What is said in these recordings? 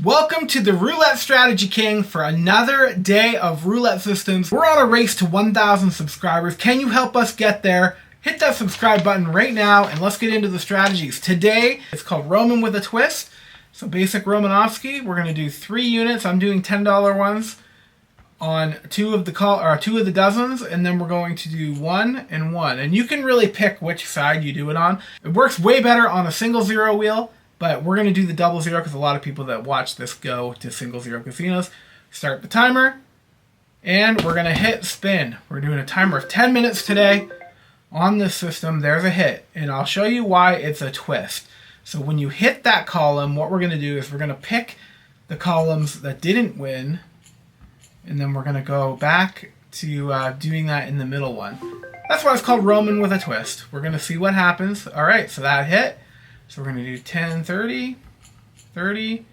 Welcome to the Roulette Strategy King for another day of roulette systems. We're on a race to 1,000 subscribers. Can you help us get there? Hit that subscribe button right now and let's get into the strategies. Today, it's called Roman with a twist. So basic Romanoski, we're going to do 3 units. I'm doing $10 ones on two of the dozens, and then we're going to do 1 and 1. And you can really pick which side you do it on. It works way better on a single zero wheel, but we're going to do the double zero because a lot of people that watch this go to single zero casinos. Start the timer, and we're going to hit spin. We're doing a timer of 10 minutes today on this system. There's a hit, and I'll show you why it's a twist. So when you hit that column, what we're going to do is we're going to pick the columns that didn't win, and then we're going to go back to doing that in the middle one. That's why it's called Roman with a twist. We're going to see what happens. All right, so that hit. So we're going to do 10, 30, 30,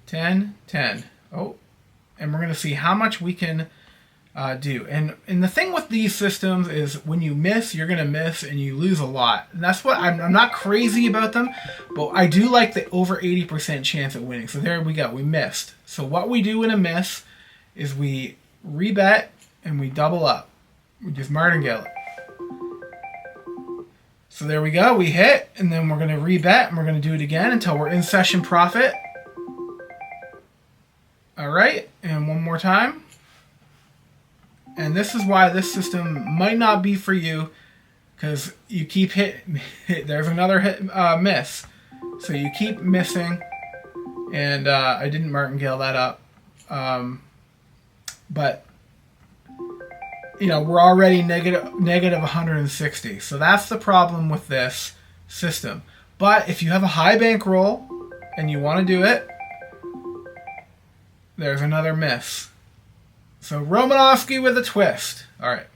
10, 10. Oh, and we're going to see how much we can do. And the thing with these systems is when you miss, you're going to miss and you lose a lot. And that's what I'm not crazy about them, but I do like the over 80% chance at winning. So there we go. We missed. So what we do in a miss is we rebet and we double up. We just martingale it. So there we go. We hit, and then we're going to rebet, and we're going to do it again until we're in session profit. All right, and one more time. And this is why this system might not be for you, because you keep hitting. There's another hit, miss. So you keep missing, and I didn't martingale that up. But you know, we're already negative 160. So that's the problem with this system. But if you have a high bankroll and you want to do it, there's another miss. So Romanoski with a twist. All right.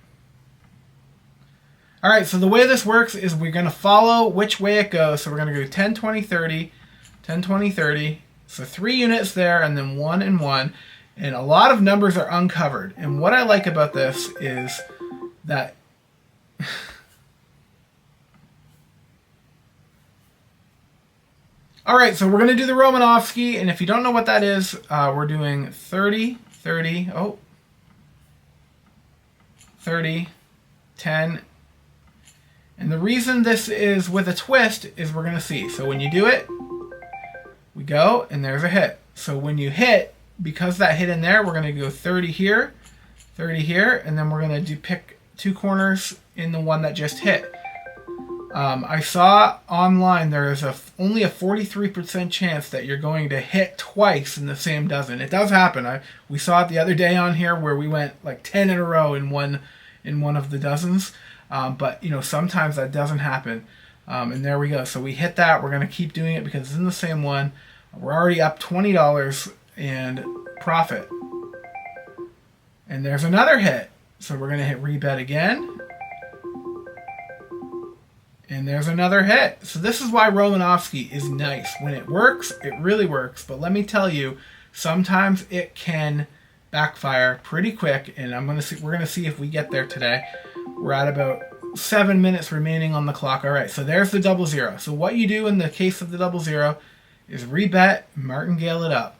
All right, so the way this works is we're going to follow which way it goes. So we're going to go 10, 20, 30, 10, 20, 30. So 3 units there, and then 1 and 1. And a lot of numbers are uncovered. And what I like about this is that all right, so we're going to do the Romanoski. And if you don't know what that is, we're doing 30, 30, 30, 10. And the reason this is with a twist is we're going to see. So when you do it, we go, and there's a hit. So when you hit, because that hit in there, we're going to go 30 here, 30 here, and then we're going to pick 2 corners in the one that just hit. I saw online there is only a 43% chance that you're going to hit twice in the same dozen. It does happen. We saw it the other day on here where we went like 10 in a row in one of the dozens. But you know, sometimes that doesn't happen. And there we go. So we hit that. We're going to keep doing it because it's in the same one. We're already up $20 and profit. And there's another hit. So we're going to hit rebet again. And there's another hit. So this is why Romanoski is nice. When it works, it really works. But let me tell you, sometimes it can backfire pretty quick. And we're going to see if we get there today. We're at about 7 minutes remaining on the clock. All right, so there's the double zero. So what you do in the case of the double zero is rebet, martingale it up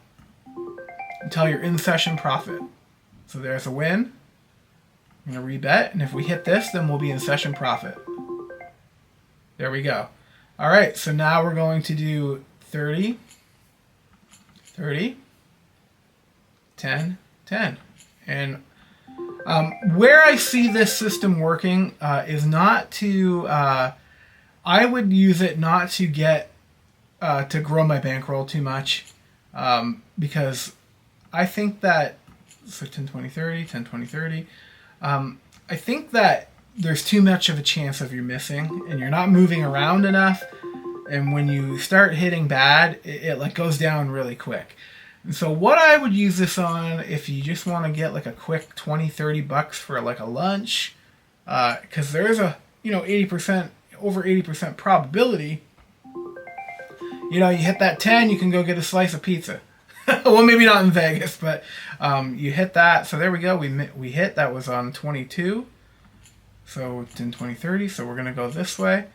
until you're in session profit. So there's a win. I'm going to rebet, and if we hit this, then we'll be in session profit. There we go. All right, so now we're going to do 30, 30, 10, 10. And where I see this system working is not to, I would use it not to get, to grow my bankroll too much, because I think that, so 10, 20, 30, 10, 20, 30, I think that there's too much of a chance of you missing, and you're not moving around enough, and when you start hitting bad, it like goes down really quick. And so what I would use this on, if you just want to get like a quick 20, 30 bucks for like a lunch, because there's a, you know, 80%, over 80% probability, you know, you hit that 10, you can go get a slice of pizza. Well, maybe not in Vegas, but you hit that. So there we go. We hit. That was on 22. So 10, 20, 30. So we're going to go this way.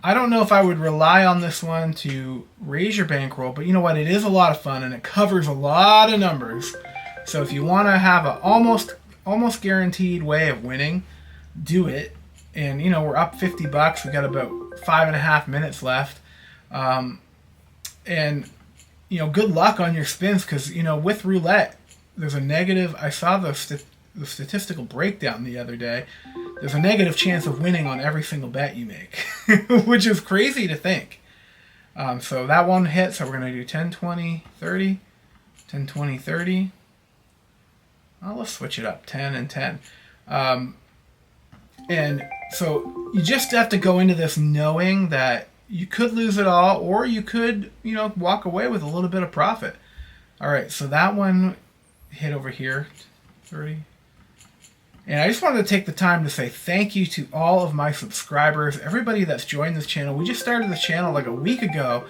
I don't know if I would rely on this one to raise your bankroll, but you know what? It is a lot of fun and it covers a lot of numbers. So if you want to have an almost guaranteed way of winning, do it. And you know, we're up $50. We got about 5.5 minutes left. And you know, good luck on your spins, because you know, with roulette, there's a negative. I saw the statistical breakdown the other day. There's a negative chance of winning on every single bet you make, which is crazy to think. So that one hit, so we're going to do 10, 20, 30, 10, 20, 30. Oh, let's switch it up, 10 and 10. And so you just have to go into this knowing that you could lose it all, or you could, you know, walk away with a little bit of profit. All right, so that one hit over here, 30. And I just wanted to take the time to say thank you to all of my subscribers, everybody that's joined this channel. We just started this channel like a week ago,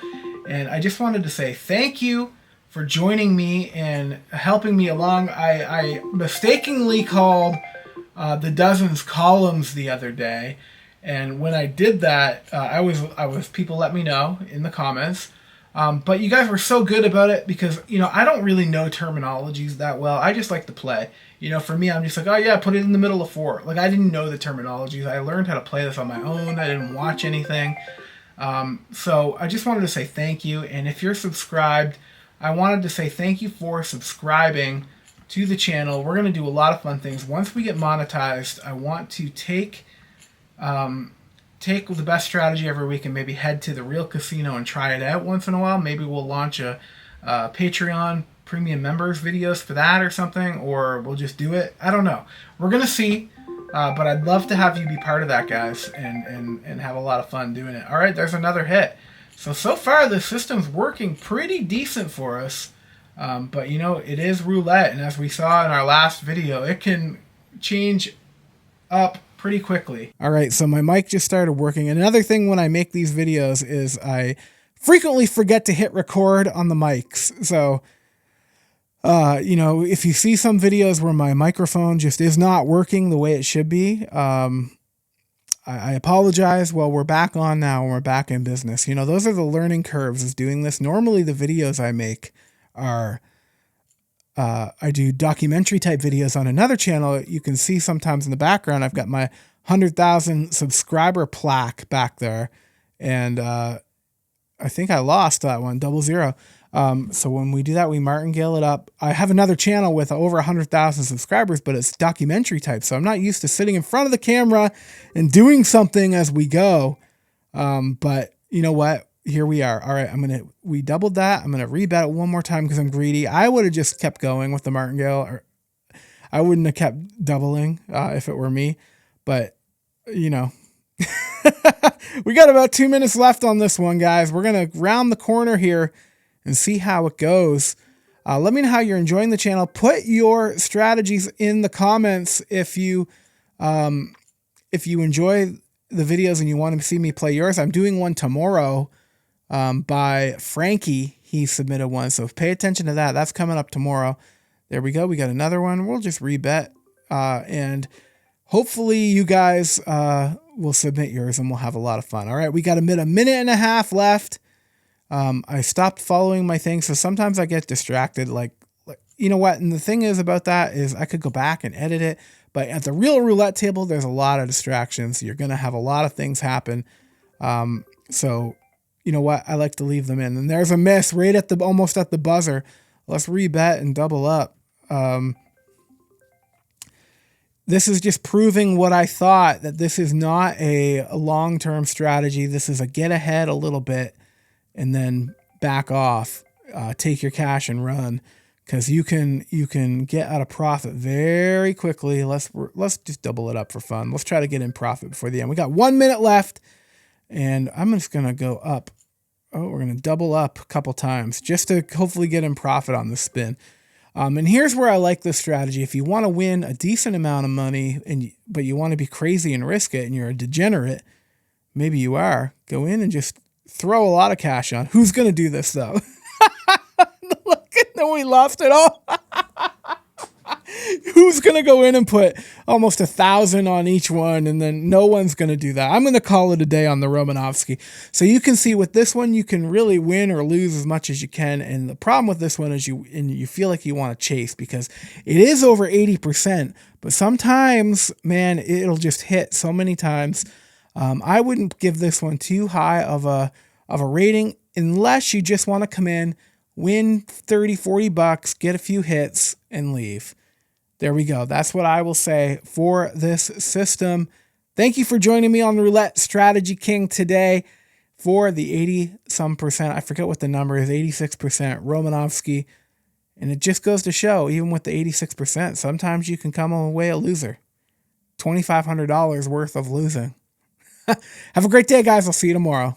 and I just wanted to say thank you for joining me and helping me along. I mistakenly called the Dozens columns the other day, and when I did that, I was people let me know in the comments. But you guys were so good about it, because, you know, I don't really know terminologies that well. I just like to play. You know, for me, I'm just like, oh yeah, put it in the middle of 4. Like, I didn't know the terminologies. I learned how to play this on my own. I didn't watch anything. So I just wanted to say thank you. And if you're subscribed, I wanted to say thank you for subscribing to the channel. We're going to do a lot of fun things. Once we get monetized, I want to take the best strategy every week and maybe head to the real casino and try it out once in a while. Maybe we'll launch a Patreon premium members videos for that or something, or we'll just do it. I don't know. We're going to see, but I'd love to have you be part of that, guys, and have a lot of fun doing it. All right, there's another hit. So far, the system's working pretty decent for us, but, you know, it is roulette, and as we saw in our last video, it can change up pretty quickly. All right, so my mic just started working. Another thing when I make these videos is I frequently forget to hit record on the mics. So, you know, if you see some videos where my microphone just is not working the way it should be, I apologize. Well, we're back on now and we're back in business. You know, those are the learning curves is doing this. Normally the videos I make are I do documentary type videos on another channel. You can see sometimes in the background, I've got my 100,000 subscriber plaque back there. And I think I lost that one, 00. So when we do that, we martingale it up. I have another channel with over 100,000 subscribers, but it's documentary type. So I'm not used to sitting in front of the camera and doing something as we go. But you know what? Here we are. All right, we doubled that. I'm going to rebet it one more time because I'm greedy. I would have just kept going with the martingale, or I wouldn't have kept doubling if it were me. But, you know, we got about 2 minutes left on this one, guys. We're going to round the corner here and see how it goes. Let me know how you're enjoying the channel. Put your strategies in the comments if you enjoy the videos and you want to see me play yours. I'm doing one tomorrow by Frankie. He submitted one, so pay attention to that. That's coming up tomorrow. There we go. We got another one. We'll just rebet, and hopefully you guys will submit yours and we'll have a lot of fun. All right, we got a minute and a half left. I stopped following my thing, so sometimes I get distracted. Like, you know what? And the thing is about that is I could go back and edit it, but at the real roulette table, there's a lot of distractions. You're going to have a lot of things happen. So you know what? I like to leave them in. And there's a miss right at almost at the buzzer. Let's rebet and double up. This is just proving what I thought, that this is not a long-term strategy. This is a get ahead a little bit and then back off, take your cash and run, because you can get out of profit very quickly. Let's just double it up for fun. Let's try to get in profit before the end. We got 1 minute left, and I'm just gonna go up. Oh, we're gonna double up a couple times just to hopefully get in profit on this spin. And here's where I like this strategy. If you want to win a decent amount of money, but you want to be crazy and risk it, and you're a degenerate, maybe you are, go in and just throw a lot of cash on. Who's going to do this, though? Look, we lost it all. who's going to go in and put almost 1,000 on each one? And then no one's going to do that. I'm going to call it a day on the Romanoski. So you can see with this one, you can really win or lose as much as you can. And the problem with this one is you feel like you want to chase because it is over 80%, but sometimes, man, it'll just hit so many times. I wouldn't give this one too high of a rating unless you just want to come in, win 30, 40 bucks, get a few hits, and leave. There we go. That's what I will say for this system. Thank you for joining me on the Roulette Strategy King today for the 80-some%. I forget what the number is, 86% Romanoski. And it just goes to show, even with the 86%, sometimes you can come away a loser. $2,500 worth of losing. Have a great day, guys. I'll see you tomorrow.